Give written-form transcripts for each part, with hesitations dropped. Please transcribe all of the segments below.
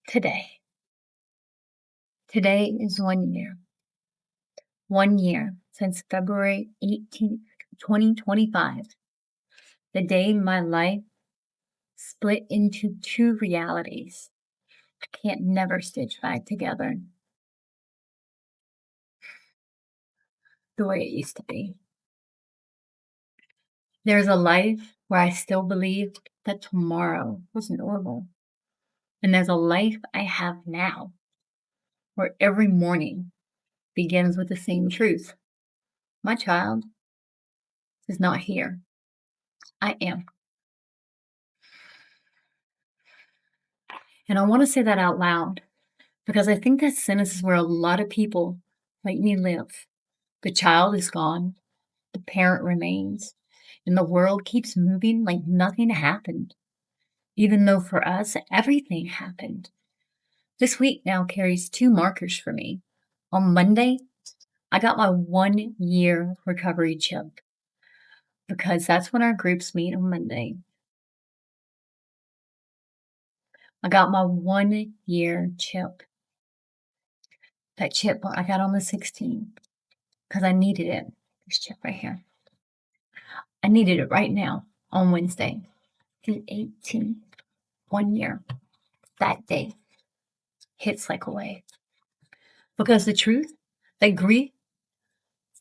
Today. Today is 1 year. 1 year since February 18th, 2025, the day my life split into two realities I can't never stitch back together the way it used to be. There's a life where I still believed that tomorrow was normal. And there's a life I have now where every morning begins with the same truth. My child is not here. I am. And I want to say that out loud because I think that sentence is where a lot of people like me live. The child is gone, the parent remains, and the world keeps moving like nothing happened, even though for us, everything happened. This week now carries two markers for me. On Monday, I got my 1 year recovery chip because that's when our groups meet on Monday. I got my 1 year chip. That chip I got on the 16th because I needed it. This chip right here. I needed it right now on Wednesday, the 18th, 1 year. That day hits like a wave. Because the truth, that grief,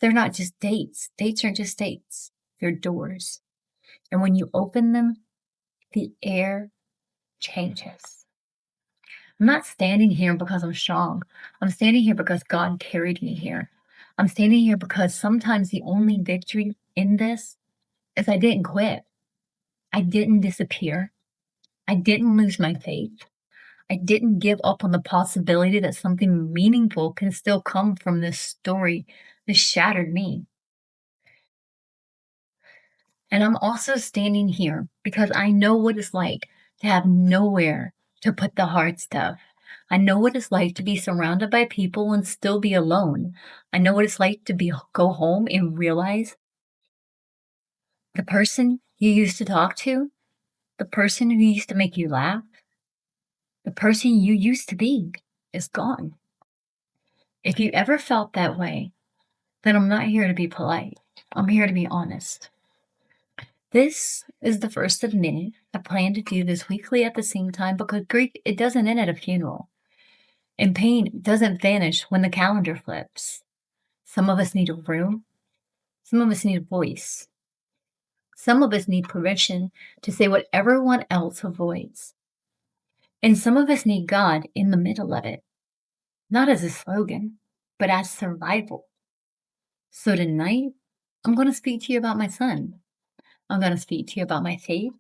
they're not just dates. Dates aren't just dates. They're doors. And when you open them, the air changes. I'm not standing here because I'm strong. I'm standing here because God carried me here. I'm standing here because sometimes the only victory in this is I didn't quit. I didn't disappear. I didn't lose my faith. I didn't give up on the possibility that something meaningful can still come from this story that shattered me. And I'm also standing here because I know what it's like to have nowhere to put the hard stuff. I know what it's like to be surrounded by people and still be alone. I know what it's like to go home and realize the person you used to talk to, the person who used to make you laugh, the person you used to be is gone. If you ever felt that way, then I'm not here to be polite. I'm here to be honest. This is the first of many I plan to do this weekly at the same time because grief, it doesn't end at a funeral. And pain doesn't vanish when the calendar flips. Some of us need a room. Some of us need a voice. Some of us need permission to say what everyone else avoids. And some of us need God in the middle of it. Not as a slogan, but as survival. So tonight, I'm going to speak to you about my son. I'm going to speak to you about my faith.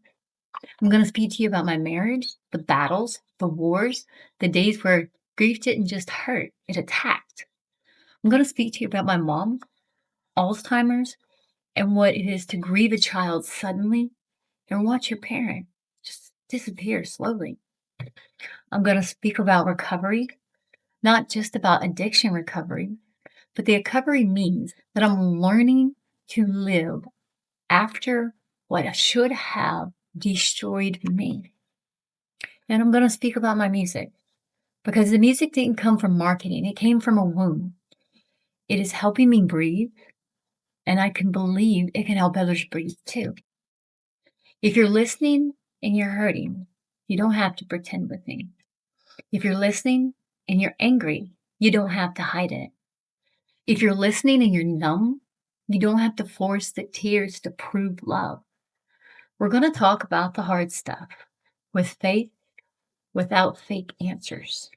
I'm going to speak to you about my marriage, the battles, the wars, the days where grief didn't just hurt, it attacked. I'm going to speak to you about my mom, Alzheimer's, and what it is to grieve a child suddenly and watch your parent just disappear slowly. I'm going to speak about recovery, not just about addiction recovery, but the recovery means that I'm learning to live after what should have destroyed me. And I'm going to speak about my music because the music didn't come from marketing. It came from a wound. It is helping me breathe, and I can believe it can help others breathe too. If you're listening and you're hurting, you don't have to pretend with me. If you're listening and you're angry, you don't have to hide it. If you're listening and you're numb, you don't have to force the tears to prove love. We're going to talk about the hard stuff with faith, without fake answers.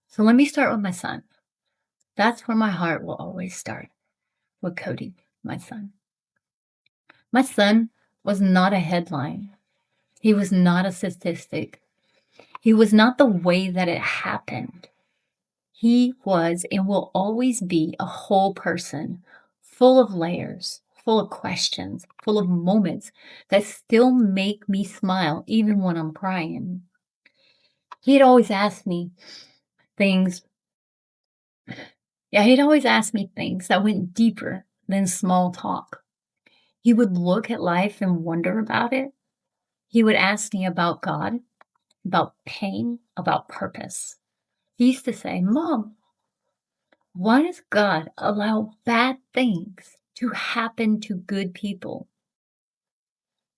So let me start with my son. That's where my heart will always start, with Kody, my son. My son was not a headline. He was not a statistic. He was not the way that it happened. He was and will always be a whole person, full of layers, full of questions, full of moments that still make me smile even when I'm crying. He'd always ask me things. He'd always ask me things that went deeper than small talk. He would look at life and wonder about it. He would ask me about God, about pain, about purpose. He used to say, Mom, why does God allow bad things to happen to good people?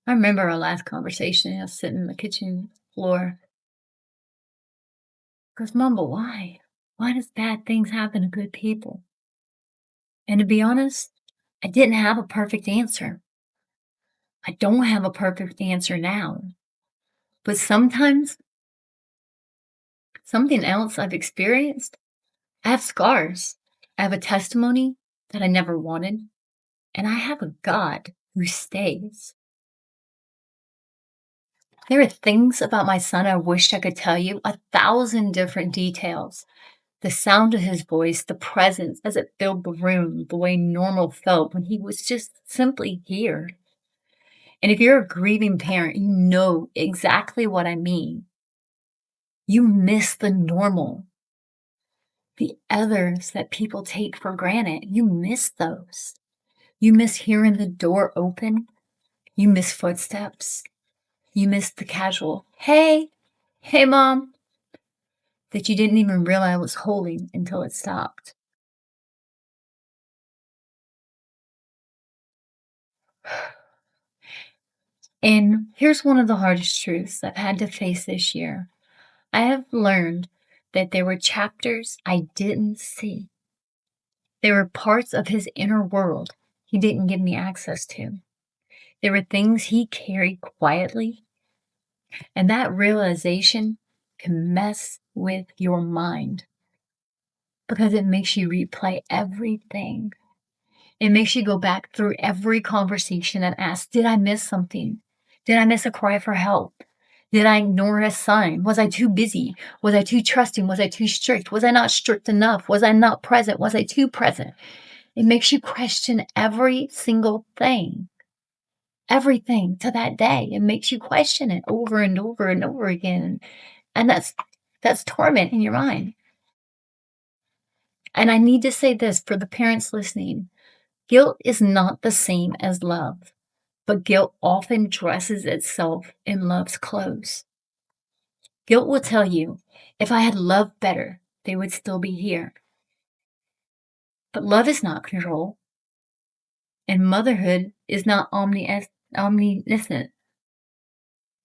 I remember our last conversation. I was sitting in the kitchen floor. Goes, Mom, but why? Why does bad things happen to good people? And to be honest, I didn't have a perfect answer. I don't have a perfect answer now. But sometimes something else I've experienced, I have scars. I have a testimony that I never wanted, and I have a God who stays. There are things about my son I wished I could tell you, 1,000 different details. The sound of his voice, the presence as it filled the room, the way normal felt when he was just simply here. And if you're a grieving parent, you know exactly what I mean. You miss the normal, the others that people take for granted. You miss those. You miss hearing the door open. You miss footsteps. You miss the casual, hey, mom, that you didn't even realize was holding until it stopped. And here's one of the hardest truths I've had to face this year. I have learned that there were chapters I didn't see. There were parts of his inner world he didn't give me access to. There were things he carried quietly, and that realization can mess with your mind because it makes you replay everything. It makes you go back through every conversation and ask, did I miss something? Did I miss a cry for help? Did I ignore a sign? Was I too busy? Was I too trusting? Was I too strict? Was I not strict enough? Was I not present? Was I too present? It makes you question every single thing, everything to that day. It makes you question it over and over and over again. And that's torment in your mind. And I need to say this for the parents listening. Guilt is not the same as love, but guilt often dresses itself in love's clothes. Guilt will tell you, if I had loved better, they would still be here. But love is not control, and motherhood is not omniscient.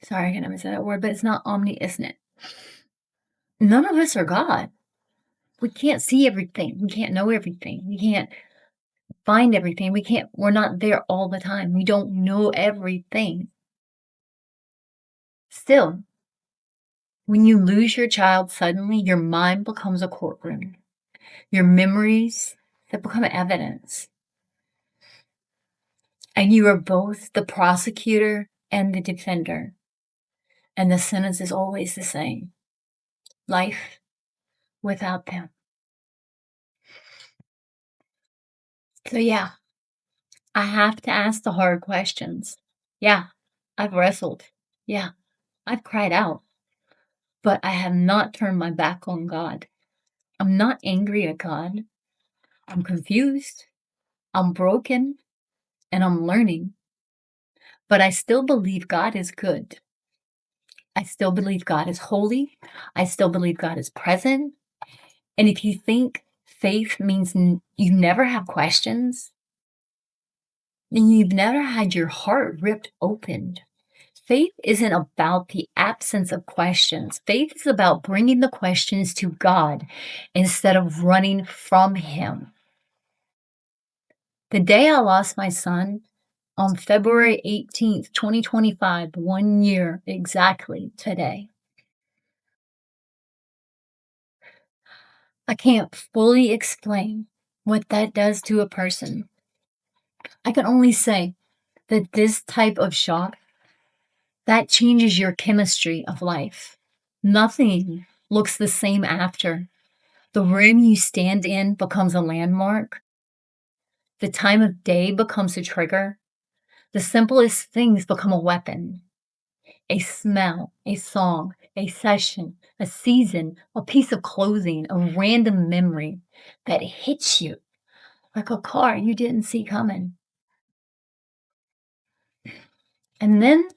Sorry, I can't even say that word, but it's not omniscient. None of us are God. We can't see everything. We can't know everything. We can't find everything. We're not there all the time. We don't know everything. Still, when you lose your child suddenly, your mind becomes a courtroom. Your memories that become evidence. And you are both the prosecutor and the defender. And the sentence is always the same. Life without them. So yeah, I have to ask the hard questions. Yeah, I've wrestled. Yeah, I've cried out. But I have not turned my back on God. I'm not angry at God. I'm confused. I'm broken. And I'm learning. But I still believe God is good. I still believe God is holy. I still believe God is present. And if you think faith means you never have questions, then you've never had your heart ripped open. Faith isn't about the absence of questions. Faith is about bringing the questions to God instead of running from Him. The day I lost my son, on February 18th, 2025, 1 year exactly today, I can't fully explain what that does to a person. I can only say that this type of shock, that changes your chemistry of life. Nothing looks the same after. The room you stand in becomes a landmark. The time of day becomes a trigger. The simplest things become a weapon. A smell, a song, a session, a season, a piece of clothing, a random memory that hits you like a car you didn't see coming. And then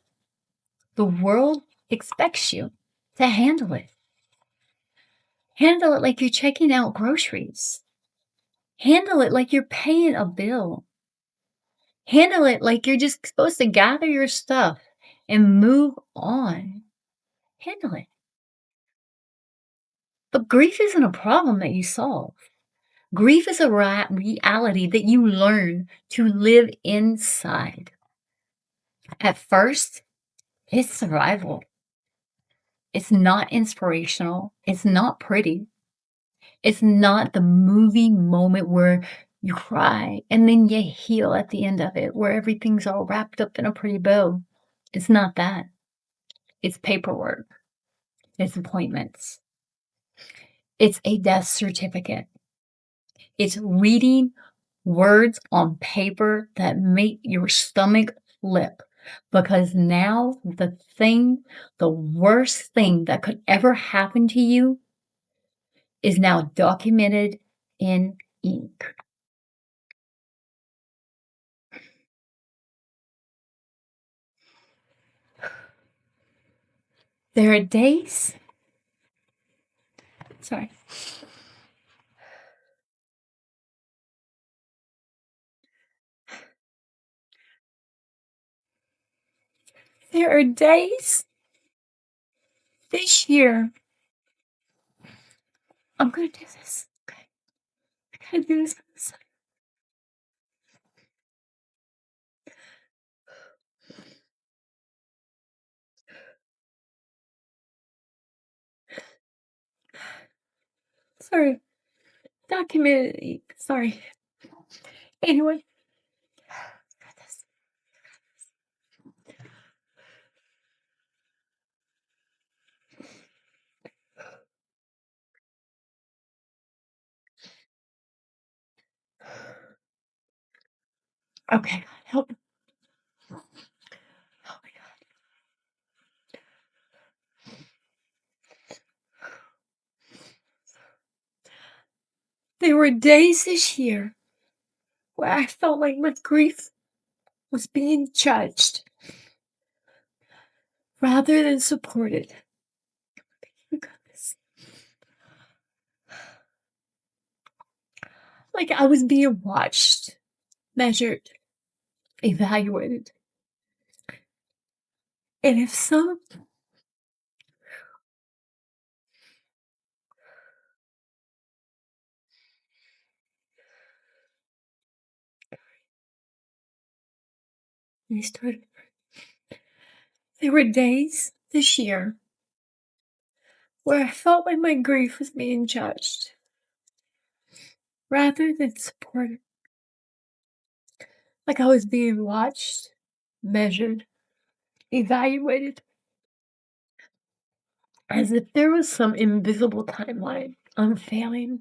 the world expects you to handle it. Handle it like you're checking out groceries. Handle it like you're paying a bill. Handle it like you're just supposed to gather your stuff and move on. Handle it. But grief isn't a problem that you solve. Grief is a reality that you learn to live inside. At first, it's survival. It's not inspirational. It's not pretty. It's not the movie moment where you cry and then you heal at the end of it, where everything's all wrapped up in a pretty bow. It's not that. It's paperwork. It's appointments. It's a death certificate. It's reading words on paper that make your stomach flip. Because now the worst thing that could ever happen to you is now documented in ink. There are days, sorry. There are days this year. I'm gonna do this. Okay. I gotta do this. Sorry. Documented ink. Sorry. Anyway. Got this. Okay, God, help. Oh my God. There were days this year where I felt like my grief was being judged rather than supported. You got this. Like I was being watched, measured, evaluated. And if some we started, there were days this year where I felt like my grief was being judged rather than supported. Like I was being watched, measured, evaluated, as if there was some invisible timeline unfailing,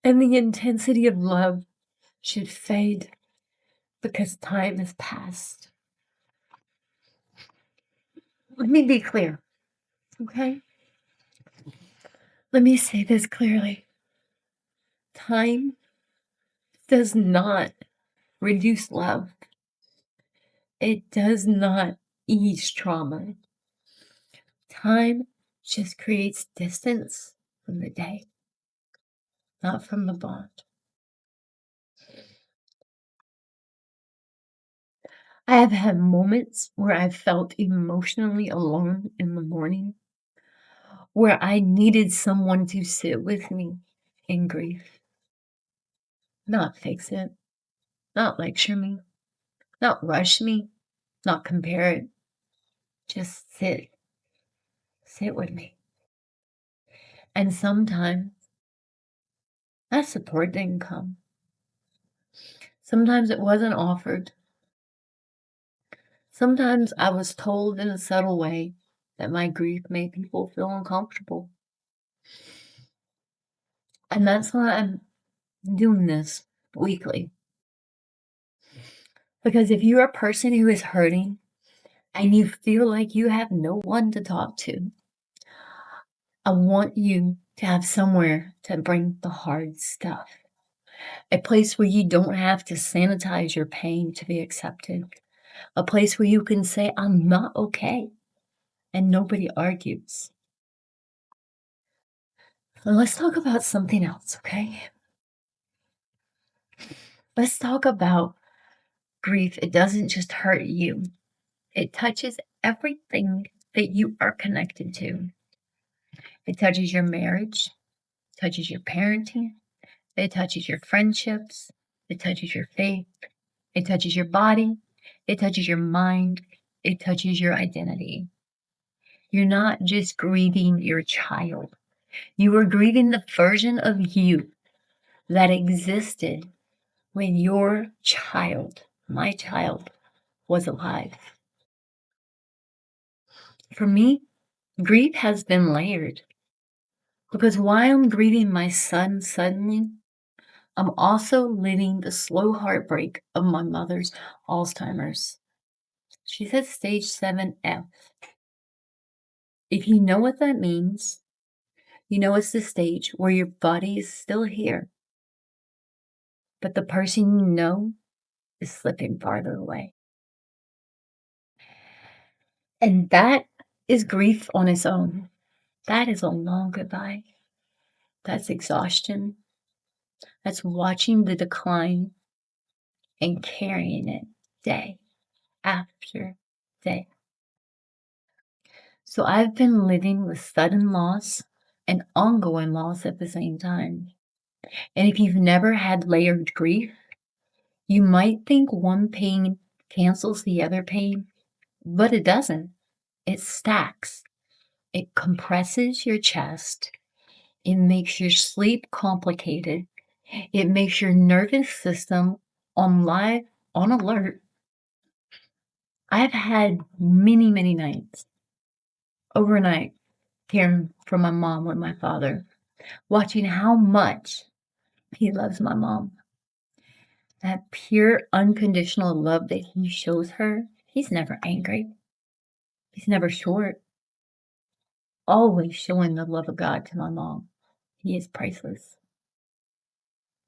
and the intensity of love should fade because time has passed. Let me be clear, okay? Let me say this clearly. Time does not reduce love. It does not ease trauma. Time just creates distance from the day, not from the bond. I have had moments where I felt emotionally alone in the morning, where I needed someone to sit with me in grief, not fix it, not lecture me, not rush me, not compare it. Just sit with me. And sometimes that support didn't come. Sometimes it wasn't offered. Sometimes I was told in a subtle way that my grief made people feel uncomfortable. And that's why I'm doing this weekly. Because if you're a person who is hurting and you feel like you have no one to talk to, I want you to have somewhere to bring the hard stuff. A place where you don't have to sanitize your pain to be accepted. A place where you can say, I'm not okay. and nobody argues. So let's talk about something else, okay? Let's talk about grief. It doesn't just hurt you, it touches everything that you are connected to. It touches your marriage, touches your parenting, it touches your friendships, it touches your faith, it touches your body, it touches your mind, it touches your identity. You're not just grieving your child, you are grieving the version of you that existed when your child, my child, was alive. For me, grief has been layered because while I'm grieving my son suddenly, I'm also living the slow heartbreak of my mother's Alzheimer's. She's at stage 7F. If you know what that means, you know it's the stage where your body is still here, but the person you know is slipping farther away. And that is grief on its own. That is a long goodbye. That's exhaustion. That's watching the decline and carrying it day after day. So I've been living with sudden loss and ongoing loss at the same time. And if you've never had layered grief, you might think one pain cancels the other pain, but it doesn't. It stacks. It compresses your chest. It makes your sleep complicated. It makes your nervous system on alert. I've had many, many nights overnight hearing from my mom with my father, watching how much he loves my mom. That pure, unconditional love that he shows her, he's never angry. He's never short. Always showing the love of God to my mom. He is priceless.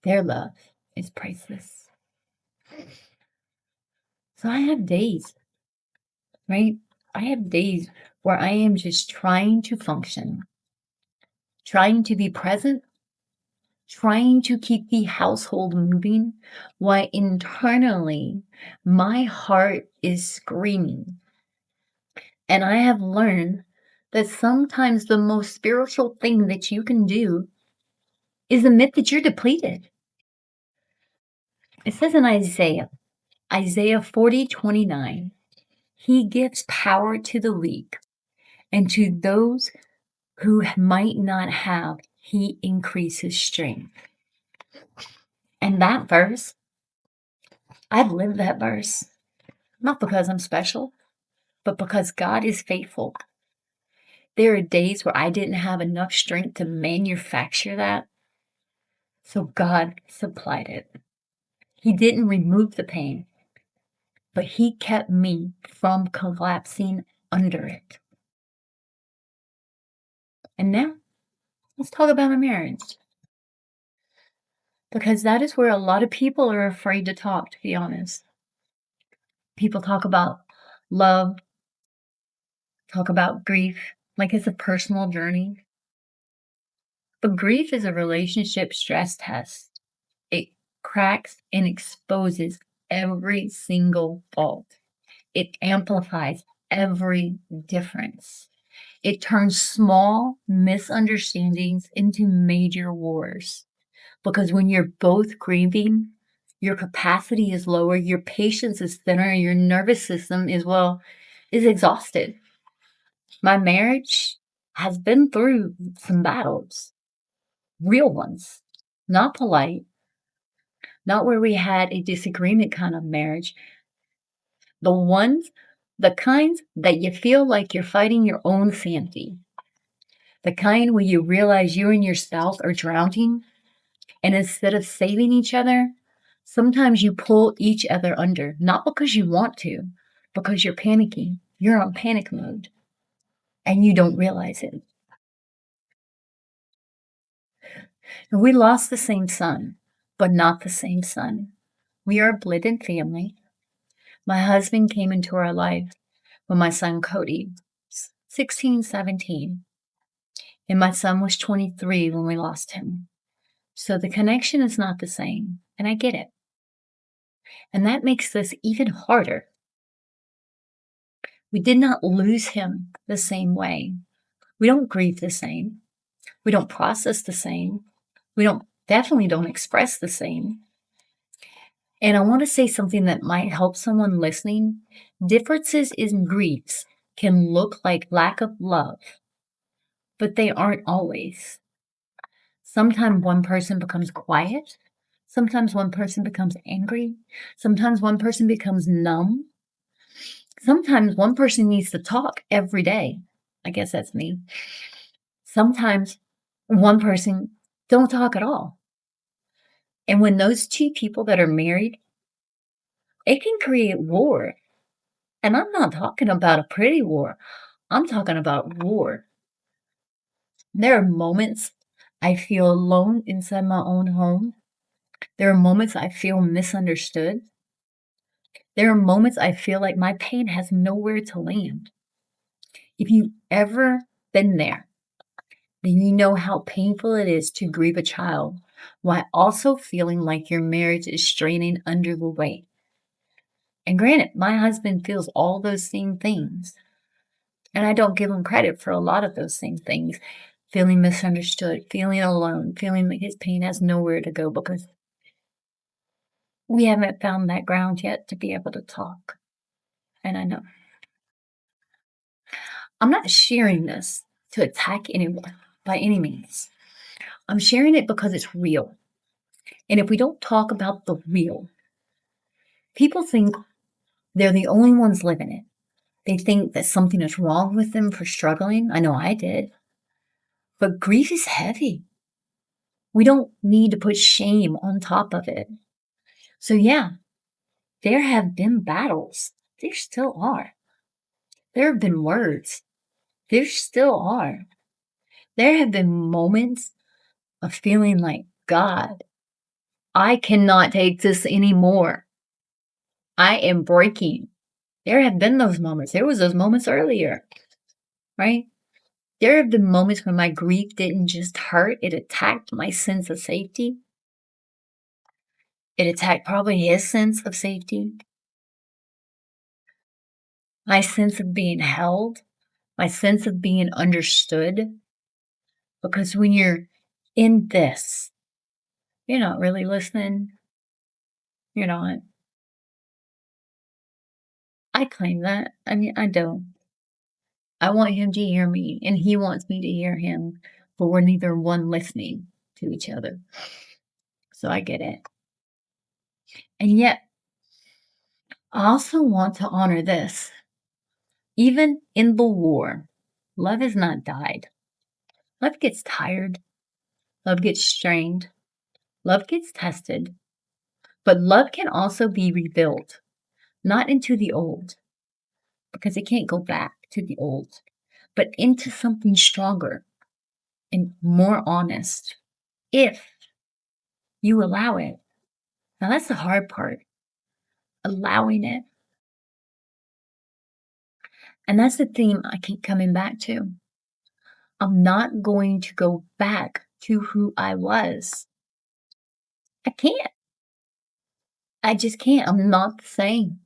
Their love is priceless. So I have days, right? I have days where I am just trying to function, trying to be present, trying to keep the household moving, while internally my heart is screaming. And I have learned that sometimes the most spiritual thing that you can do is admit that you're depleted. It says in Isaiah 40:29, He gives power to the weak, and to those who might not have, He increases strength. And that verse, I've lived that verse, not because I'm special, but because God is faithful. There are days where I didn't have enough strength to manufacture that, so God supplied it. He didn't remove the pain, but He kept me from collapsing under it. And now, let's talk about my marriage. Because that is where a lot of people are afraid to talk, to be honest. People talk about love, talk about grief, like it's a personal journey. But grief is a relationship stress test. It cracks and exposes every single fault. It amplifies every difference. It turns small misunderstandings into major wars. Because when you're both grieving, your capacity is lower, your patience is thinner, your nervous system is exhausted. My marriage has been through some battles, real ones, not polite, not where we had a disagreement kind of marriage. The ones, the kinds that you feel like you're fighting your own sanity. The kind where you realize you and your spouse are drowning, and instead of saving each other, sometimes you pull each other under, not because you want to, because you're panicking. You're on panic mode, and you don't realize it. And we lost the same son, but not the same son. We are a blended family. My husband came into our life when my son Kody 16, 17, and my son was 23 when we lost him. So the connection is not the same, and I get it. And that makes this even harder. We did not lose him the same way. We don't grieve the same. We don't process the same. We definitely don't express the same. And I want to say something that might help someone listening. Differences in griefs can look like lack of love, but they aren't always. Sometimes one person becomes quiet. Sometimes one person becomes angry. Sometimes one person becomes numb. Sometimes one person needs to talk every day. I guess that's me. Sometimes one person don't talk at all. And when those two people that are married, it can create war. And I'm not talking about a pretty war. I'm talking about war. There are moments I feel alone inside my own home. There are moments I feel misunderstood. There are moments I feel like my pain has nowhere to land. If you've ever been there, then you know how painful it is to grieve a child while also feeling like your marriage is straining under the weight. And granted, my husband feels all those same things. And I don't give him credit for a lot of those same things. Feeling misunderstood, feeling alone, feeling like his pain has nowhere to go because we haven't found that ground yet to be able to talk. And I know. I'm not sharing this to attack anyone by any means. I'm sharing it because it's real. And if we don't talk about the real, people think they're the only ones living it. They think that something is wrong with them for struggling. I know I did. But grief is heavy. We don't need to put shame on top of it. So, yeah, there have been battles. There still are. There have been words. There still are. There have been moments of feeling like, God, I cannot take this anymore. I am breaking. There have been those moments. There was those moments earlier, right? There have been moments when my grief didn't just hurt, it attacked my sense of safety. It attacked probably his sense of safety, my sense of being held, my sense of being understood. Because when you're in this, you're not really listening. You're not. I claim that. I mean, I don't. I want him to hear me, and he wants me to hear him, but we're neither one listening to each other. So I get it. And yet, I also want to honor this. Even in the war, love has not died. Love gets tired. Love gets strained. Love gets tested. But love can also be rebuilt, not into the old, because it can't go back to the old, but into something stronger and more honest if you allow it. Now, that's the hard part, allowing it. And that's the theme I keep coming back to. I'm not going to go back to who I was. I can't. I just can't. I'm not the same.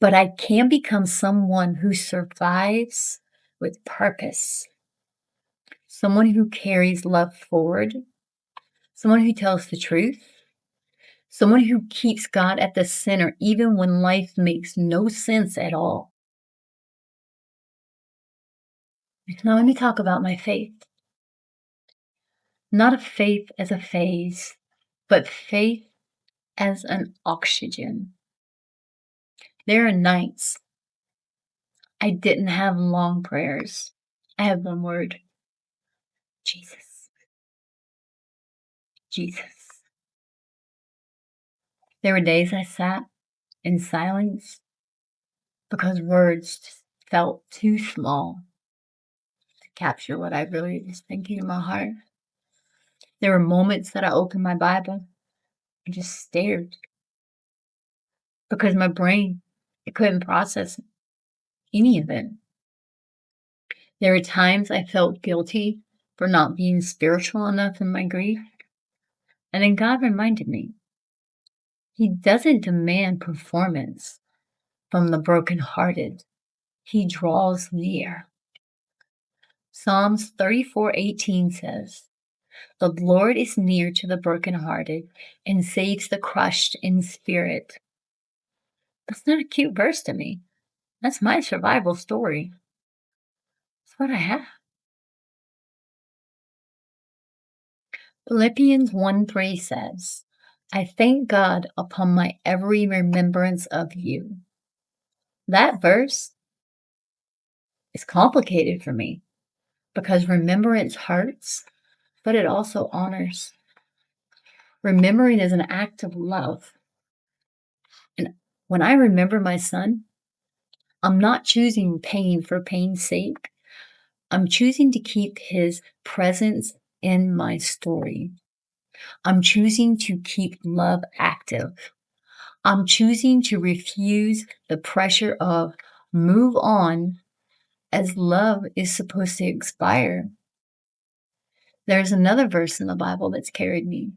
But I can become someone who survives with purpose, someone who carries love forward, someone who tells the truth, someone who keeps God at the center even when life makes no sense at all. Now, let me talk about my faith. Not a faith as a phase, but faith as an oxygen. There are nights I didn't have long prayers. I have one word: Jesus. Jesus. There were days I sat in silence because words just felt too small to capture what I really was thinking in my heart. There were moments that I opened my Bible and just stared because my brain, it couldn't process any of it. There were times I felt guilty for not being spiritual enough in my grief. And then God reminded me, He doesn't demand performance from the brokenhearted. He draws near. Psalms 34:18 says, "The Lord is near to the brokenhearted and saves the crushed in spirit." That's not a cute verse to me. That's my survival story. It's what I have. Philippians 1:3 says, "I thank God upon my every remembrance of you." That verse is complicated for me because remembrance hurts, but it also honors. Remembering is an act of love. And when I remember my son, I'm not choosing pain for pain's sake. I'm choosing to keep his presence in my story. I'm choosing to keep love active. I'm choosing to refuse the pressure of move on as love is supposed to expire. There's another verse in the Bible that's carried me.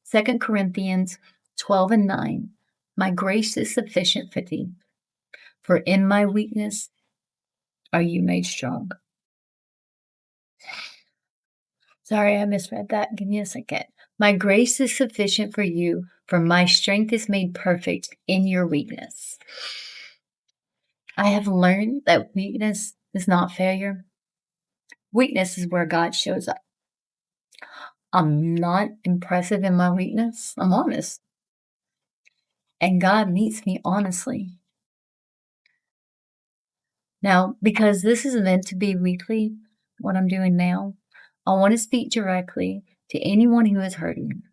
2 Corinthians 12:9. My grace is sufficient for thee, for in my weakness are you made strong. Sorry, I misread that. Give me a second. My grace is sufficient for you, for my strength is made perfect in your weakness. I have learned that weakness is not failure. Weakness is where God shows up. I'm not impressive in my weakness. I'm honest. And God meets me honestly. Now, because this is meant to be weekly, what I'm doing now, I want to speak directly to anyone who is hurting.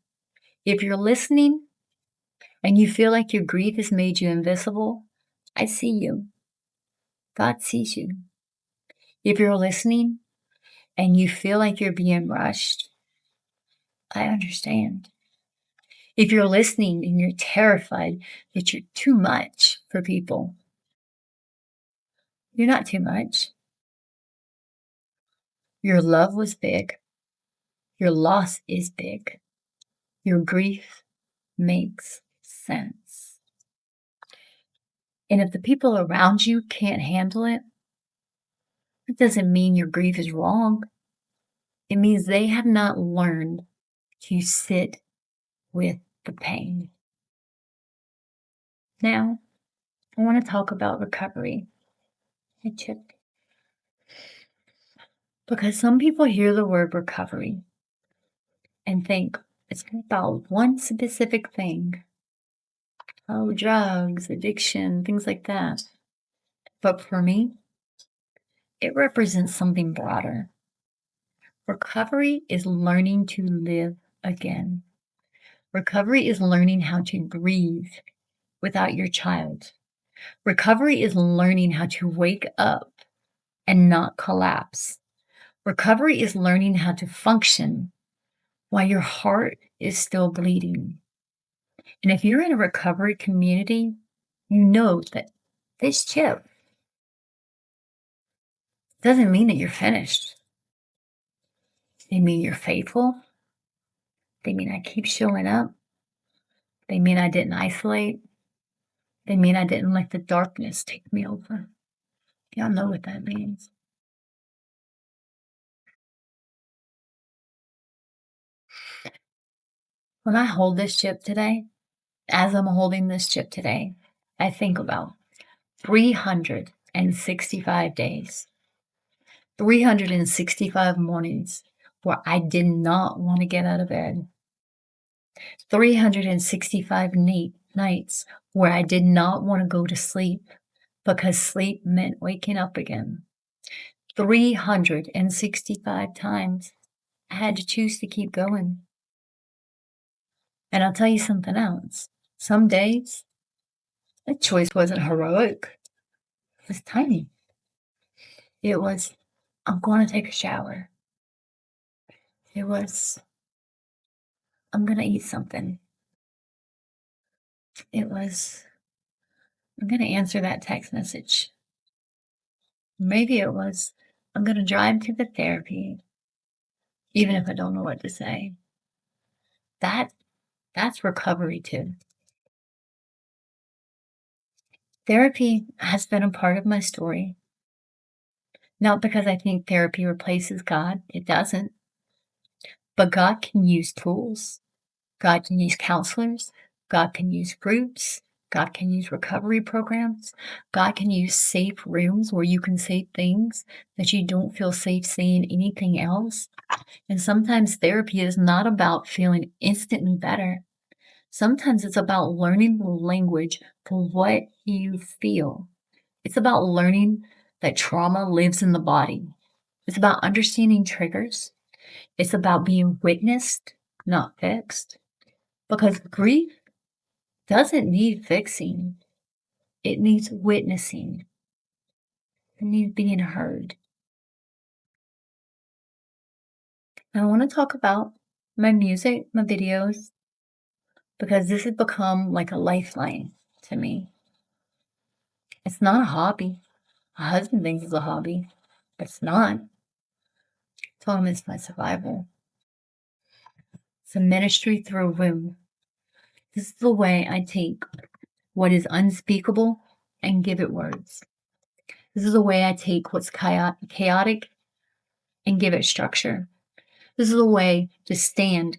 If you're listening and you feel like your grief has made you invisible, I see you. God sees you. If you're listening and you feel like you're being rushed, I understand. If you're listening and you're terrified that you're too much for people, you're not too much. Your love was big. Your loss is big. Your grief makes sense. And if the people around you can't handle it, it doesn't mean your grief is wrong. It means they have not learned to sit with the pain. Now, I want to talk about recovery. Because some people hear the word recovery and think it's about one specific thing. Oh, drugs, addiction, things like that. But for me, it represents something broader. Recovery is learning to live again. Recovery is learning how to breathe without your child. Recovery is learning how to wake up and not collapse. Recovery is learning how to function while your heart is still bleeding. And if you're in a recovery community, you know that this chip doesn't mean that you're finished. They mean you're faithful. They mean I keep showing up. They mean I didn't isolate. They mean I didn't let the darkness take me over. Y'all know what that means. When I hold this chip today, as I'm holding this chip today, I think about 365 days, 365 mornings where I did not want to get out of bed, 365 nights where I did not want to go to sleep because sleep meant waking up again. 365 times I had to choose to keep going. And I'll tell you something else. Some days, that choice wasn't heroic. It was tiny. It was, I'm going to take a shower. It was, I'm going to eat something. It was, I'm going to answer that text message. Maybe it was, I'm going to drive to the therapy, even if I don't know what to say. That that's recovery too. Therapy has been a part of my story. Not because I think therapy replaces God, it doesn't. But God can use tools. God can use counselors. God can use groups. God can use recovery programs. God can use safe rooms where you can say things that you don't feel safe saying anything else. And sometimes therapy is not about feeling instantly better. Sometimes it's about learning the language for what you feel. It's about learning that trauma lives in the body. It's about understanding triggers. It's about being witnessed, not fixed. Because grief doesn't need fixing, it needs witnessing, it needs being heard. And I want to talk about my music, my videos, because this has become like a lifeline to me. It's not a hobby. My husband thinks it's a hobby, but it's not. I told him it's my survival. It's a ministry through a room. This is the way I take what is unspeakable and give it words. This is the way I take what's chaotic and give it structure. This is a way to stand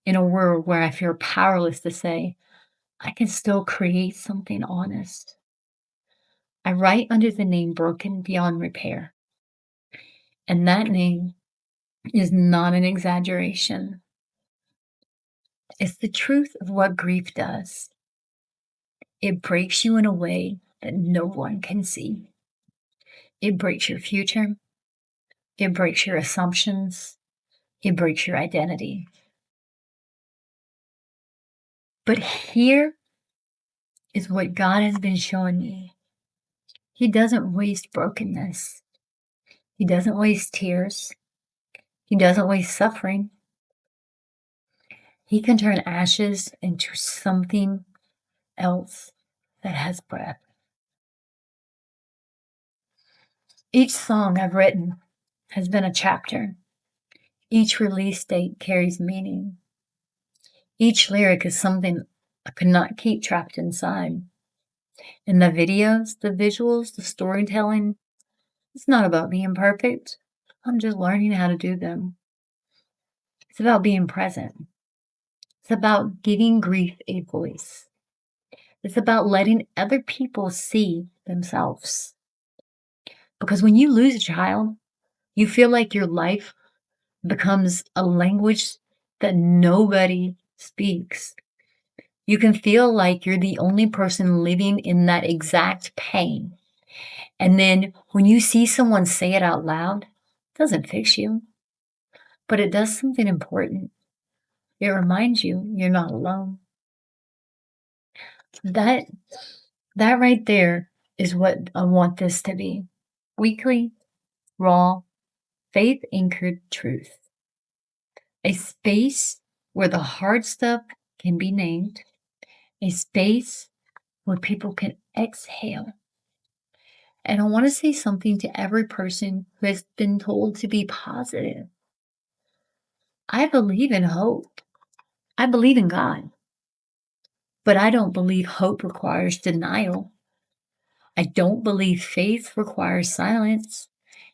in a world where I feel powerless to say, I can still create something honest. I write under the name Broken Beyond Repair. And that name is not an exaggeration. It's the truth of what grief does. It breaks you in a way that no one can see. It breaks your future. It breaks your assumptions. It breaks your identity. But here is what God has been showing me. He doesn't waste brokenness. He doesn't waste tears. He doesn't waste suffering. He can turn ashes into something else that has breath. Each song I've written has been a chapter. Each release date carries meaning. Each lyric is something I could not keep trapped inside. And the videos, the visuals, the storytelling, it's not about being perfect. I'm just learning how to do them. It's about being present. It's about giving grief a voice. It's about letting other people see themselves. Because when you lose a child, you feel like your life becomes a language that nobody speaks. You can feel like you're the only person living in that exact pain. And then when you see someone say it out loud, it doesn't fix you, but it does something important. It reminds you you're not alone. That right there is what I want this to be. Weekly, raw, faith anchored truth. A space where the hard stuff can be named. A space where people can exhale. And I want to say something to every person who has been told to be positive. I believe in hope. I believe in God. But I don't believe hope requires denial. I don't believe faith requires silence.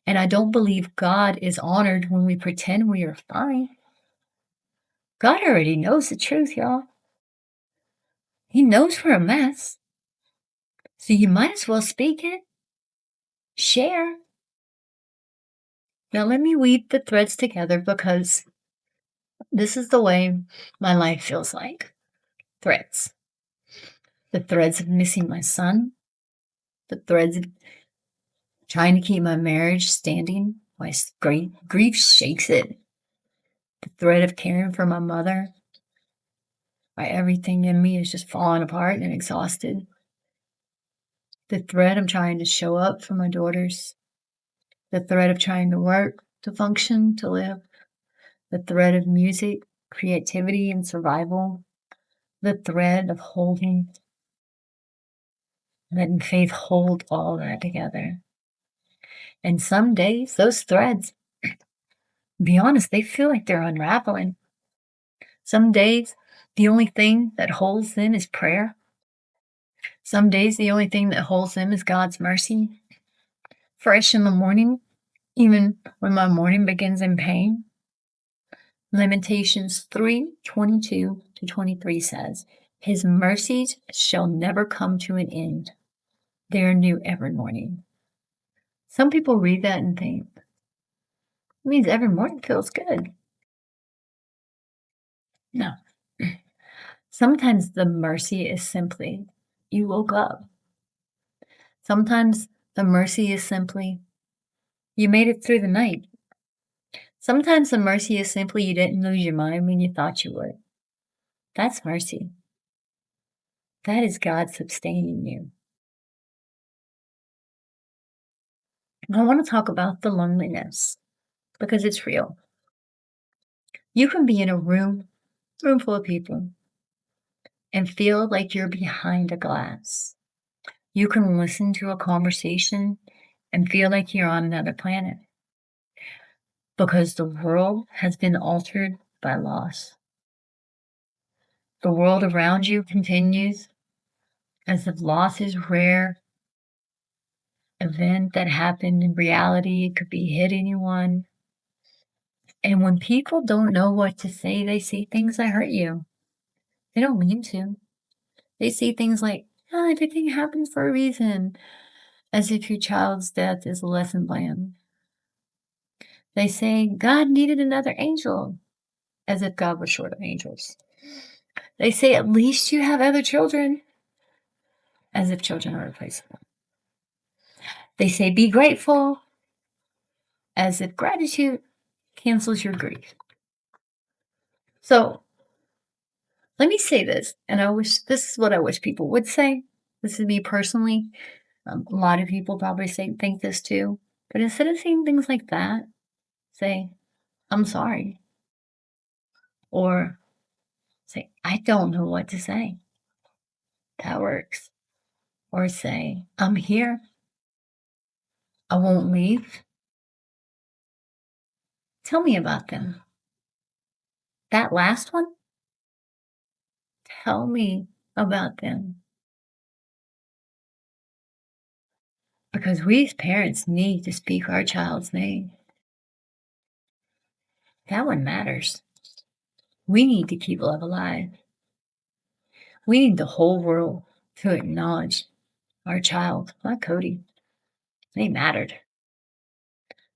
And I don't believe God is honored when we pretend we are fine. God already knows the truth, y'all. He knows we're a mess. So you might as well speak it. Share. Now let me weave the threads together because this is the way my life feels like. Threads. The threads of missing my son. The threads of trying to keep my marriage standing while grief shakes it. The thread of caring for my mother. Why everything in me is just falling apart and exhausted. The thread of trying to show up for my daughters. The thread of trying to work, to function, to live. The thread of music, creativity, and survival. The thread of holding, letting faith hold all that together. And some days, those threads, be honest, they feel like they're unraveling. Some days, the only thing that holds them is prayer. Some days, the only thing that holds them is God's mercy. Fresh in the morning, even when my morning begins in pain. Lamentations 3:22-23 says, His mercies shall never come to an end. They are new every morning. Some people read that and think, it means every morning feels good. No. Sometimes the mercy is simply, you woke up. Sometimes the mercy is simply, you made it through the night. Sometimes the mercy is simply, you didn't lose your mind when you thought you would. That's mercy. That is God sustaining you. I want to talk about the loneliness because it's real. You can be in a room full of people and feel like you're behind a glass. You can listen to a conversation and feel like you're on another planet because the world has been altered by loss. The world around you continues as if loss is rare event that happened in reality. It could be hit anyone. And when people don't know what to say, they say things that hurt you. They don't mean to. They say things like, oh, everything happens for a reason, as if your child's death is a lesson plan. They say God needed another angel, as if God was short of angels. They say at least you have other children, as if children are replaceable. They say be grateful, as if gratitude cancels your grief. So let me say this, and this is what I wish people would say. This is me personally. A lot of people probably think this too. But instead of saying things like that, say, I'm sorry. Or say, I don't know what to say. That works. Or say, I'm here. I won't leave. Tell me about them. That last one, tell me about them. Because we as parents need to speak our child's name. That one matters. We need to keep love alive. We need the whole world to acknowledge our child, not Kody. They mattered.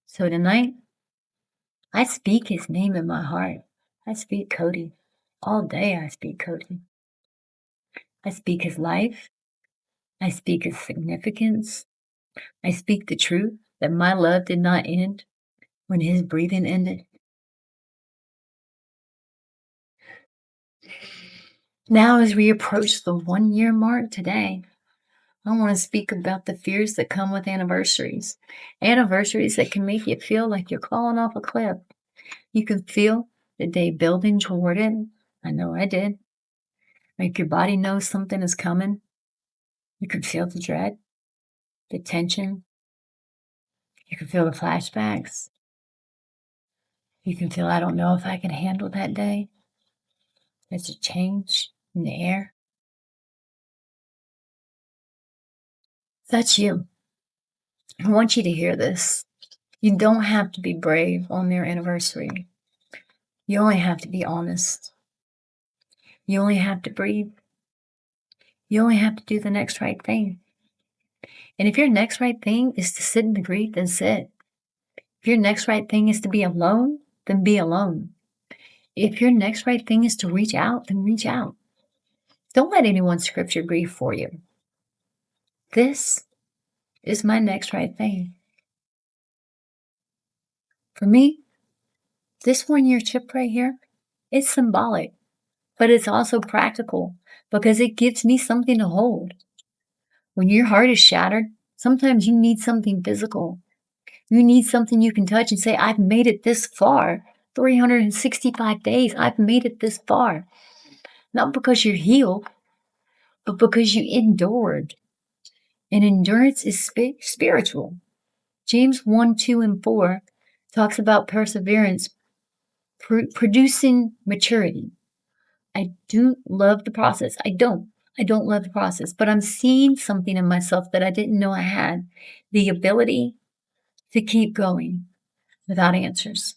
So tonight, I speak his name in my heart. I speak Kody. All day I speak Kody. I speak his life. I speak his significance. I speak the truth that my love did not end when his breathing ended. Now, as we approach the 1-year mark today, I want to speak about the fears that come with anniversaries. Anniversaries that can make you feel like you're falling off a cliff. You can feel the day building toward it. I know I did. Like your body knows something is coming. You can feel the dread, the tension. You can feel the flashbacks. You can feel, I don't know if I can handle that day. There's a change in the air. That's you. I want you to hear this. You don't have to be brave on their anniversary. You only have to be honest. You only have to breathe. You only have to do the next right thing. And if your next right thing is to sit in the grief, then sit. If your next right thing is to be alone, then be alone. If your next right thing is to reach out, then reach out. Don't let anyone script your grief for you. This is my next right thing. For me, this 1-year chip right here, it's symbolic, but it's also practical because it gives me something to hold. When your heart is shattered, sometimes you need something physical. You need something you can touch and say, I've made it this far. 365 days, I've made it this far. Not because you're healed, but because you endured. And endurance is spiritual. James 1, 2, and 4 talks about perseverance producing maturity. I do love the process. I don't. I don't love the process, but I'm seeing something in myself that I didn't know I had, the ability to keep going without answers.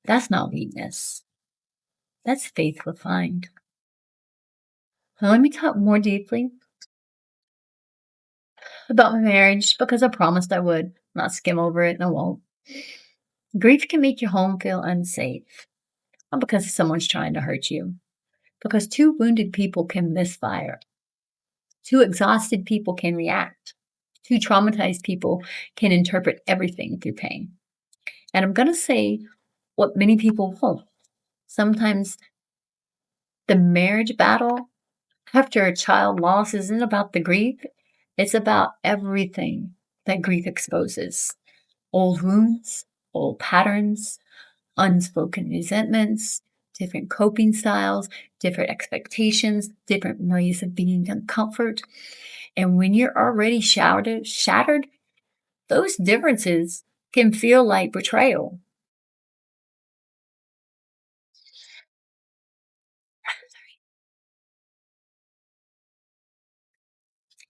That's not weakness. That's faith refined. Now, let me talk more deeply about my marriage because I promised I would not skim over it and I won't. Grief can make your home feel unsafe, not because someone's trying to hurt you, because two wounded people can misfire, two exhausted people can react, two traumatized people can interpret everything through pain. And I'm going to say what many people won't. Sometimes the marriage battle after a child loss isn't about the grief, it's about everything that grief exposes: old wounds, old patterns, unspoken resentments, different coping styles, different expectations, different ways of being in comfort. And when you're already shattered, those differences can feel like betrayal.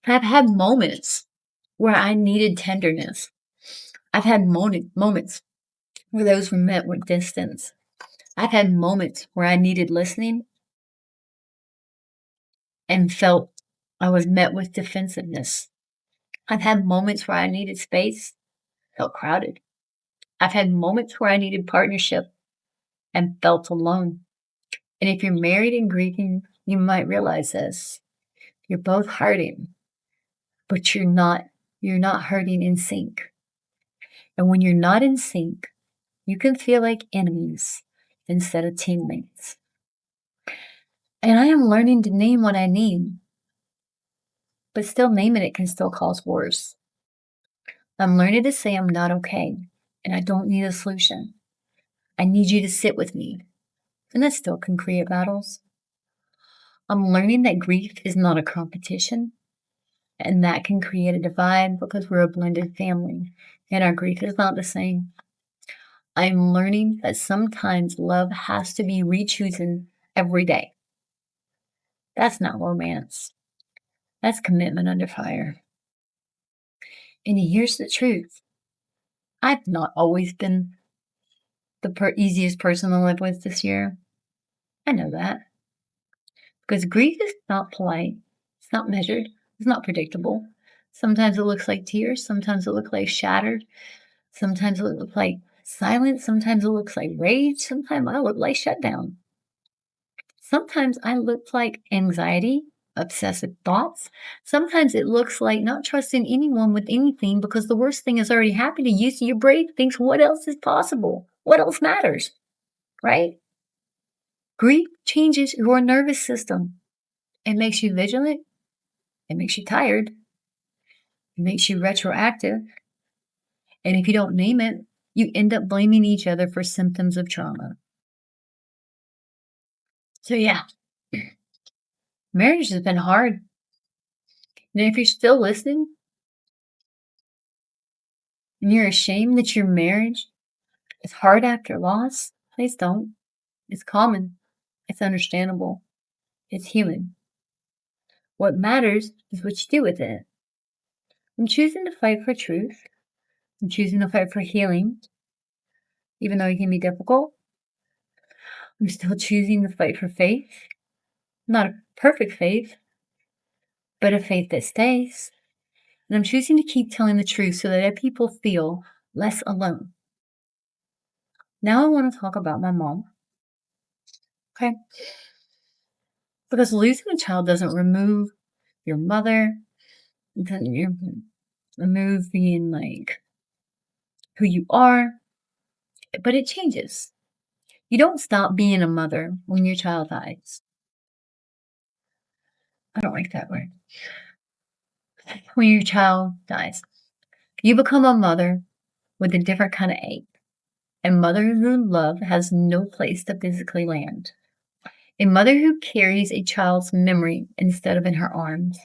I've had moments where I needed tenderness. I've had moments where those were met with distance. I've had moments where I needed listening and felt I was met with defensiveness. I've had moments where I needed space, felt crowded. I've had moments where I needed partnership and felt alone. And if you're married and grieving, you might realize this. You're both hurting, but you're not hurting in sync. And when you're not in sync, you can feel like enemies instead of teammates. And I am learning to name what I need, but still naming it can still cause worse. I'm learning to say I'm not okay and I don't need a solution. I need you to sit with me. And that still can create battles. I'm learning that grief is not a competition and that can create a divide because we're a blended family and our grief is not the same. I'm learning that sometimes love has to be rechosen every day. That's not romance. That's commitment under fire. And here's the truth. I've not always been the easiest person to live with this year. I know that. Because grief is not polite. It's not measured. It's not predictable. Sometimes it looks like tears. Sometimes it looks like shattered. Sometimes it looks like silence. Sometimes it looks like rage. Sometimes I look like shutdown. Sometimes I look like anxiety, obsessive thoughts. Sometimes it looks like not trusting anyone with anything because the worst thing has already happened to you. So your brain thinks, what else is possible? What else matters? Right? Grief changes your nervous system. It makes you vigilant. It makes you tired. It makes you retroactive. And if you don't name it, you end up blaming each other for symptoms of trauma. So, yeah, marriage has been hard. And if you're still listening and you're ashamed that your marriage is hard after loss, please don't. It's common. It's understandable. It's human. What matters is what you do with it. I'm choosing to fight for truth. I'm choosing to fight for healing, even though it can be difficult. I'm still choosing to fight for faith. Not a perfect faith, but a faith that stays. And I'm choosing to keep telling the truth so that people feel less alone. Now I want to talk about my mom. Okay? Because losing a child doesn't remove your mother, it doesn't remove being like who you are, but it changes. You don't stop being a mother when your child dies. I don't like that word. When your child dies, you become a mother with a different kind of ache. And motherhood love has no place to physically land. A mother who carries a child's memory instead of in her arms.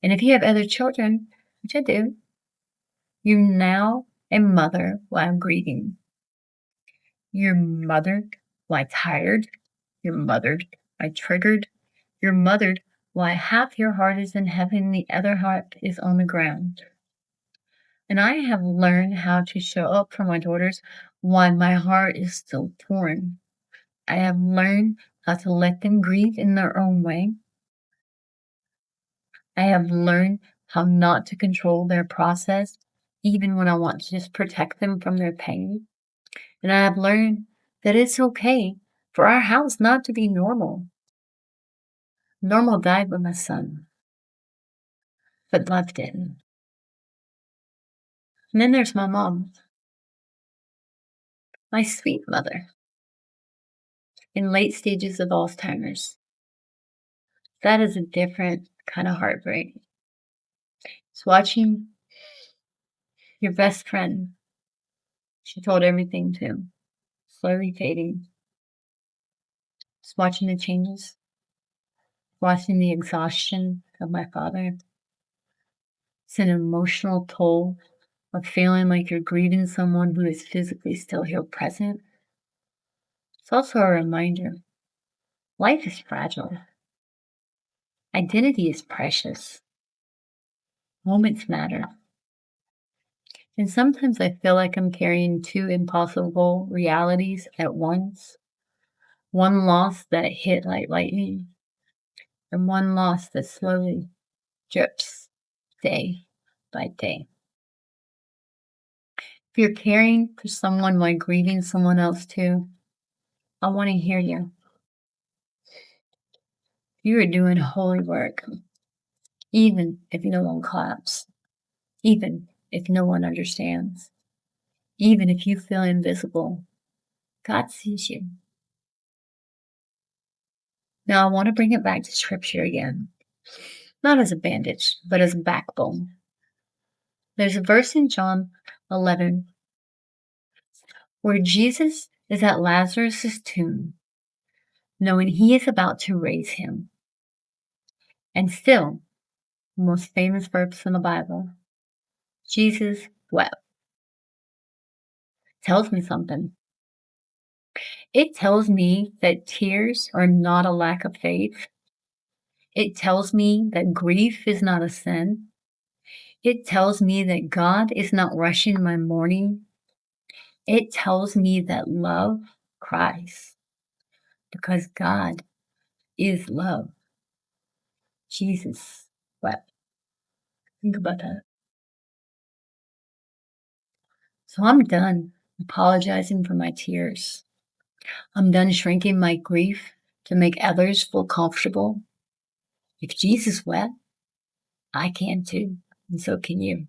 And if you have other children, which I do, You're now a mother while grieving. You're mothered while tired. You're mothered while triggered. You're mothered while half your heart is in heaven and the other half is on the ground. And I have learned how to show up for my daughters while my heart is still torn. I have learned how to let them grieve in their own way. I have learned how not to control their process, even when I want to just protect them from their pain. And I have learned that it's okay for our house not to be normal. Normal died with my son, but love didn't. And then there's my mom, my sweet mother, in late stages of Alzheimer's. That is a different kind of heartbreak. It's watching your best friend, she told everything to, slowly fading. It's watching the changes, watching the exhaustion of my father. It's an emotional toll of feeling like you're grieving someone who is physically still here present. It's also a reminder life is fragile. Identity is precious. Moments matter. And sometimes I feel like I'm carrying two impossible realities at once. One loss that hit like lightning, and one loss that slowly drips day by day. If you're caring for someone while grieving someone else too, I want to hear you. You are doing holy work, even if no one claps, even if no one understands, even if you feel invisible. God sees you. Now, I want to bring it back to scripture again, not as a bandage, but as a backbone. There's a verse in John 11 where Jesus is at Lazarus' tomb, knowing he is about to raise him. And still, the most famous verse in the Bible, Jesus wept. Tells me something. It tells me that tears are not a lack of faith. It tells me that grief is not a sin. It tells me that God is not rushing my mourning. It tells me that love cries because God is love. Jesus wept. Think about that. So I'm done apologizing for my tears. I'm done shrinking my grief to make others feel comfortable. If Jesus wept, I can too, and so can you.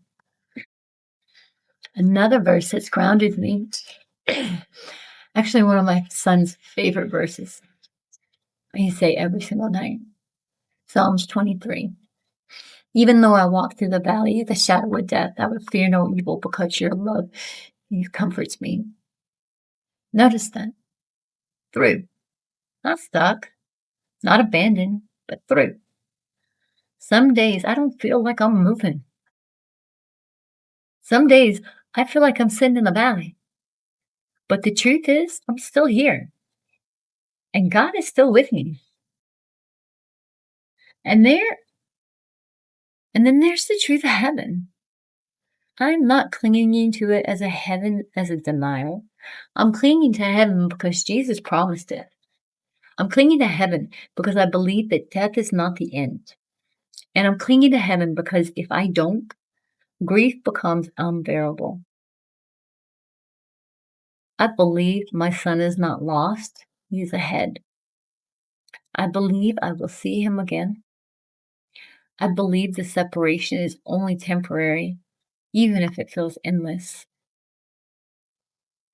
Another verse that's grounded me, actually one of my son's favorite verses. I say every single night. Psalms 23. Even though I walk through the valley of the shadow of death, I would fear no evil because your love comforts me. Notice that. Through. Not stuck, not abandoned, but through. Some days I don't feel like I'm moving. Some days I feel like I'm sitting in the valley. But the truth is, I'm still here. And God is still with me. And then there's the truth of heaven. I'm not clinging to it as a heaven as a denial. I'm clinging to heaven because Jesus promised it. I'm clinging to heaven because I believe that death is not the end. And I'm clinging to heaven because if I don't, grief becomes unbearable. I believe my son is not lost. He's ahead. I believe I will see him again. I believe the separation is only temporary, even if it feels endless.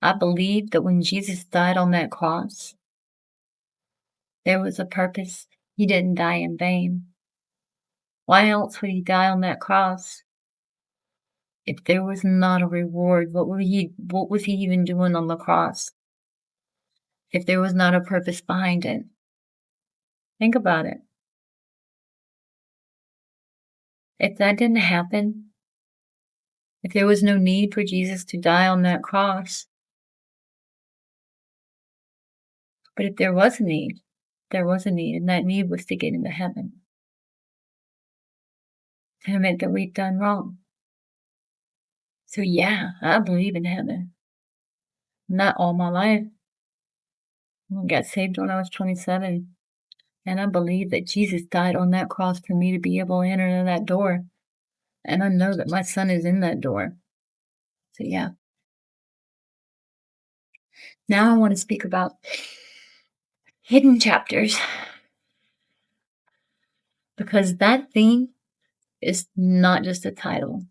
I believe that when Jesus died on that cross, there was a purpose. He didn't die in vain. Why else would he die on that cross? If there was not a reward, what was he even doing on the cross? If there was not a purpose behind it. Think about it. If that didn't happen, If there was no need for Jesus to die on that cross, but if there was a need, there was a need, and that need was to get into heaven. To admit that we've done wrong. So yeah, I believe in heaven. Not all my life. I got saved when I was 27. And I believe that Jesus died on that cross for me to be able to enter that door. And I know that my son is in that door. So yeah. Now I want to speak about hidden chapters. Because that theme is not just a title.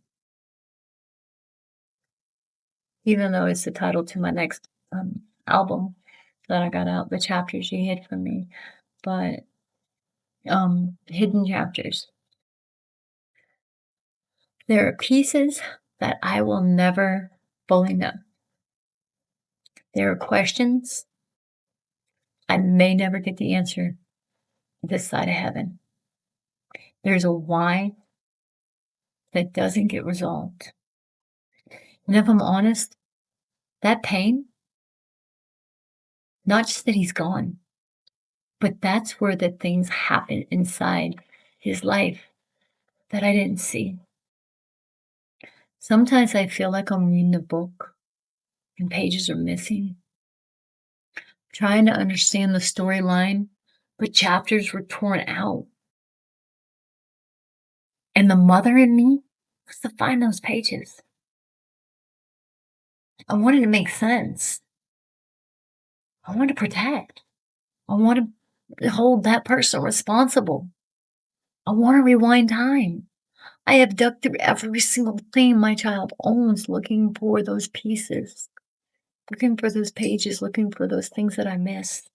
Even though it's the title to my next album that I got out, The Chapters You Hid From Me. But hidden chapters. There are pieces that I will never fully know. There are questions I may never get the answer this side of heaven. There's a why that doesn't get resolved. And if I'm honest, that pain, not just that he's gone, but that's where the things happen inside his life that I didn't see. Sometimes I feel like I'm reading a book and pages are missing. Trying to understand the storyline, but chapters were torn out. And the mother in me was to find those pages. I wanted to make sense. I wanted to protect. I want to hold that person responsible. I want to rewind time. I have dug through every single thing my child owns looking for those pieces, looking for those pages, looking for those things that I missed.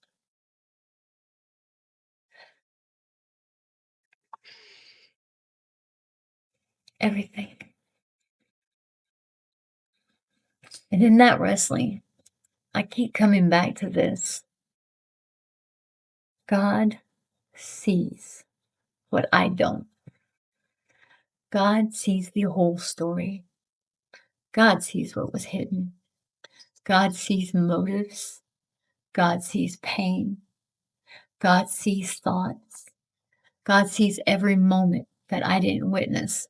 Everything. And in that wrestling, I keep coming back to this. God sees what I don't. God sees the whole story. God sees what was hidden. God sees motives. God sees pain. God sees thoughts. God sees every moment that I didn't witness.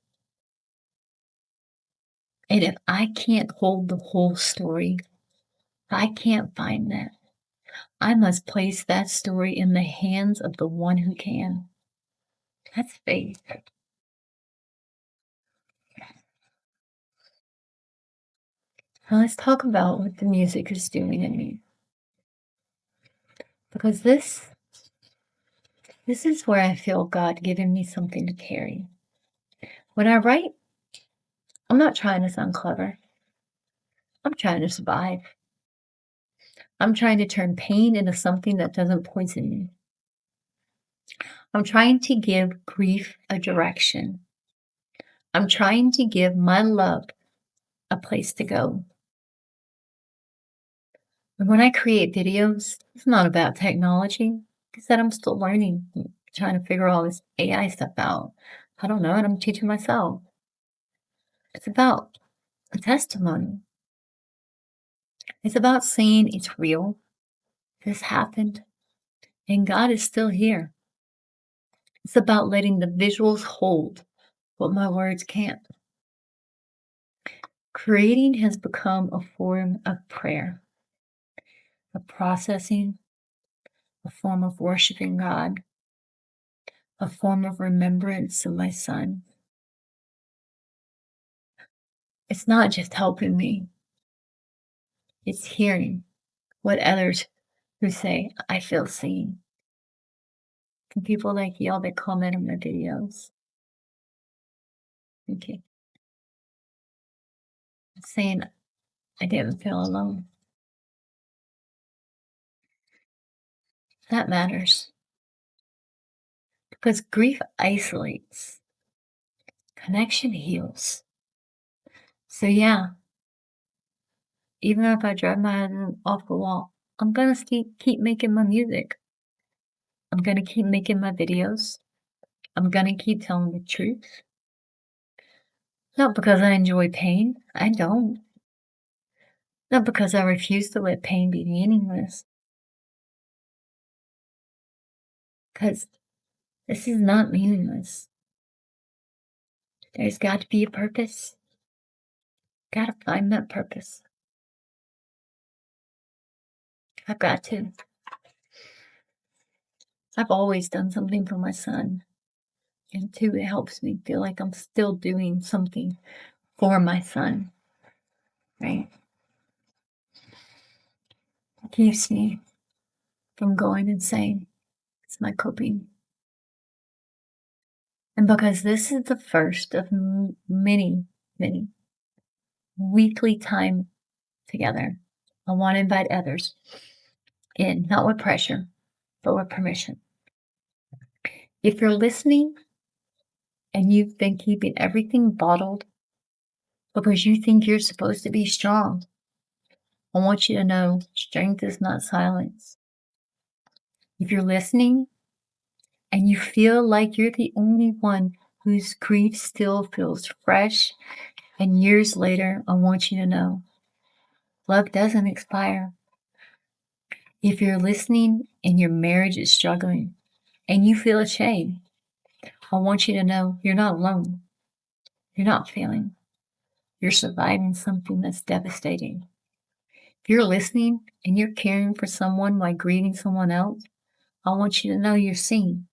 And if I can't hold the whole story, I can't find that. I must place that story in the hands of the one who can. That's faith. Now let's talk about what the music is doing in me. Because this is where I feel God giving me something to carry. When I write, I'm not trying to sound clever. I'm trying to survive. I'm trying to turn pain into something that doesn't poison me. I'm trying to give grief a direction. I'm trying to give my love a place to go. And when I create videos, it's not about technology. It's that I'm still learning, trying to figure all this AI stuff out. I don't know, and I'm teaching myself. It's about a testimony. It's about saying it's real. This happened, and God is still here. It's about letting the visuals hold what my words can't. Creating has become a form of prayer, a processing, a form of worshiping God, a form of remembrance of my son. It's not just helping me, it's hearing what others who say, I feel seen. From people like y'all that comment on my videos. Okay. Saying I didn't feel alone. That matters. Because grief isolates, connection heals. So, yeah, even if I drive my head off the wall, I'm going to keep making my music. I'm going to keep making my videos. I'm going to keep telling the truth. Not because I enjoy pain. I don't. Not because I refuse to let pain be meaningless. Because this is not meaningless. There's got to be a purpose. Gotta find that purpose. I've got to. I've always done something for my son. And two, it helps me feel like I'm still doing something for my son. Right? It keeps me from going insane. It's my coping. And because this is the first of many, many weekly time together, I want to invite others in, not with pressure, but with permission. If you're listening and you've been keeping everything bottled because you think you're supposed to be strong, I want you to know strength is not silence. If you're listening and you feel like you're the only one whose grief still feels fresh, and years later, I want you to know love doesn't expire. If you're listening and your marriage is struggling and you feel ashamed, I want you to know you're not alone. You're not failing. You're surviving something that's devastating. If you're listening and you're caring for someone while grieving someone else, I want you to know you're seen.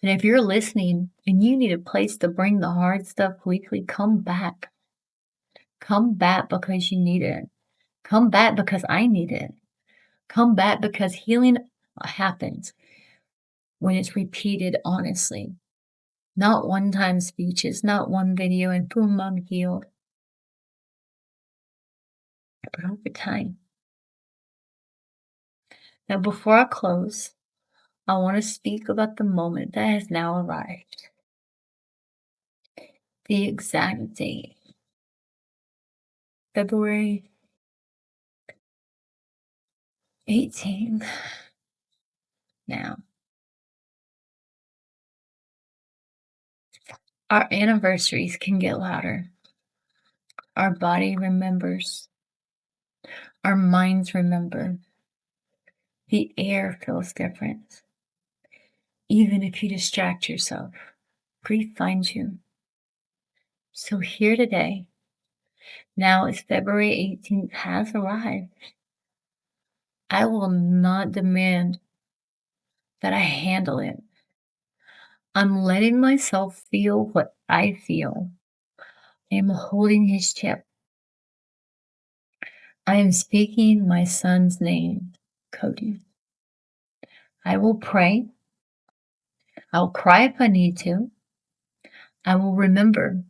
And if you're listening and you need a place to bring the hard stuff weekly, come back. Come back because you need it. Come back because I need it. Come back because healing happens when it's repeated honestly. Not one-time speeches, not one video and boom, I'm healed. But over time. Now, before I close, I want to speak about the moment that has now arrived. The exact date. February 18th. Now, our anniversaries can get louder. Our body remembers. Our minds remember. The air feels different. Even if you distract yourself, grief finds you. So here today, now as February 18th has arrived, I will not demand that I handle it. I'm letting myself feel what I feel. I am holding his chip. I am speaking my son's name, Kody. I will pray. I'll cry if I need to. I will remember.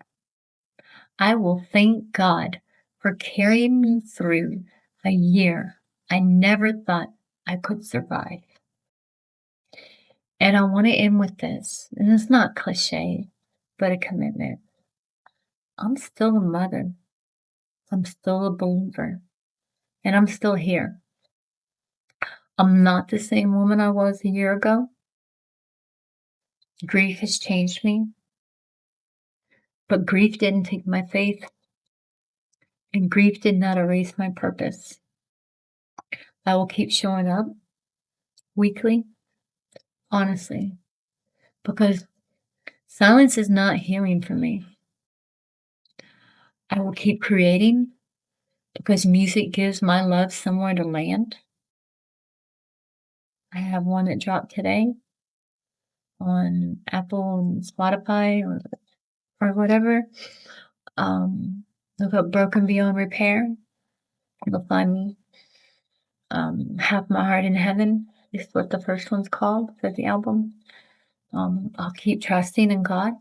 I will thank God for carrying me through a year I never thought I could survive. And I want to end with this, and it's not cliche, but a commitment. I'm still a mother. I'm still a believer. And I'm still here. I'm not the same woman I was a year ago. Grief has changed me. But grief didn't take my faith. And grief did not erase my purpose. I will keep showing up weekly, honestly, because silence is not healing for me. I will keep creating because music gives my love somewhere to land. I have one that dropped today on Apple and Spotify or whatever. Look up Broken Beyond Repair. You'll find me. Have My Heart in Heaven is what the first one's called for the album. I'll keep trusting in God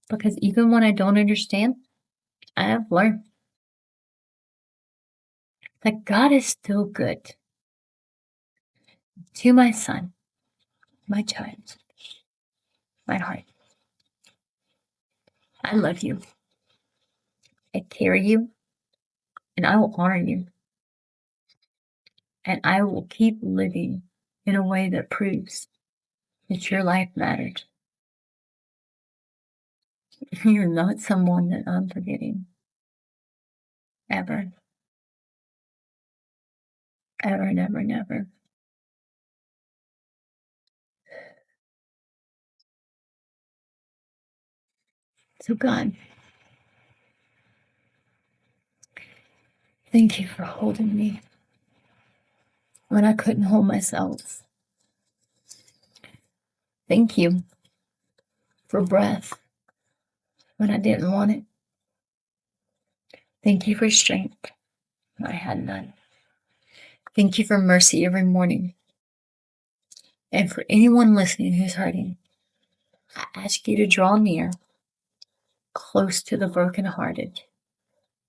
because even when I don't understand, I have learned that God is still good to my son, my child, my heart. I love you. I carry you, and I will honor you. And I will keep living in a way that proves that your life mattered. You're not someone that I'm forgetting. Ever. Ever, never, never. So, God, thank you for holding me when I couldn't hold myself. Thank you for breath when I didn't want it. Thank you for strength when I had none. Thank you for mercy every morning. And for anyone listening who's hurting, I ask you to draw near, close to the brokenhearted,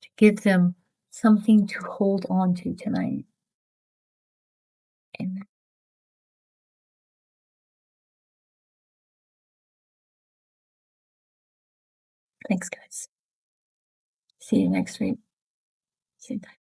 to give them something to hold on to tonight. Amen. Thanks, guys. See you next week. Same time.